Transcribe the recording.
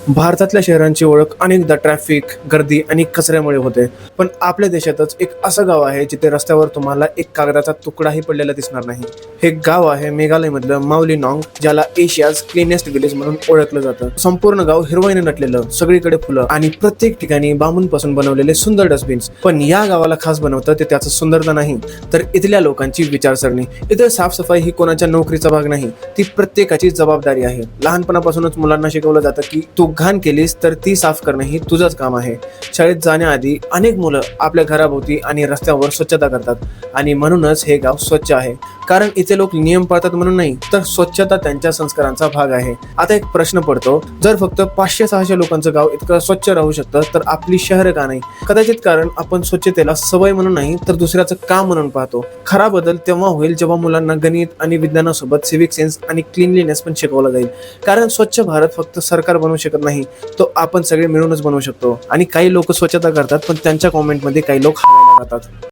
भारतातल्या शहरांची ओळख अनेकदा ट्रॅफिक, गर्दी आणि कचऱ्यामुळे होते. पण आपल्या देशातच एक असं गाव आहे जिथे रस्त्यावर तुम्हाला एक कागदाचा तुकडाही पडलेला दिसणार नाही. हे गाव आहे मेघालयमधलं माऊलीनॉंग, ज्याला एशियाज क्लीनेस्ट विलेज म्हणून ओळखलं जातं. संपूर्ण गाव हिरवळीने नटलेलं, सगळीकडे फुलं आणि प्रत्येक ठिकाणी बांबूंपासून बनवलेले सुंदर डस्टबिन्स. पण या गावाला खास बनवतं ते त्याचं सुंदरता नाही, तर इथल्या लोकांची विचारसरणी. इथे साफसफाई ही कोणाच्या नोकरीचा भाग नाही, ती प्रत्येकाची जबाबदारी आहे. लहानपणापासूनच मुलांना शिकवलं जातं की तू घाण केलीस तर ती साफ करणं ही तुझंच काम आहे. शाळेत जाण्याआधी अनेक मुलं आपल्या घराभोवती आणि रस्त्यावर स्वच्छता करतात आणि म्हणूनच हे गाव स्वच्छ आहे. कारण इथे लोक नियम पाळतात म्हणून नाही, तर स्वच्छता त्यांच्या संस्कारांचा भाग आहे. आता एक प्रश्न पडतो, जर फक्त 500-600 लोकांचं गाव इतकं स्वच्छ राहू शकतं तर आपली शहरं का नाही? कदाचित कारण आपण स्वच्छतेला सवय म्हणून नाही, तर दुसऱ्याचं काम म्हणून पाहतो. खरा बदल तेव्हा होईल जेव्हा मुलांना गणित आणि विज्ञानासोबत सिव्हिक सेन्स आणि क्लीनलीनेस पण शिकवलं जाईल. कारण स्वच्छ भारत फक्त सरकार बनवू शकत नाही, तो आपण सगळे मिळूनच बनवू शकतो. आणि काही लोक स्वच्छता करतात, पण त्यांच्या कॉमेंटमध्ये काही लोक हवायला जातात.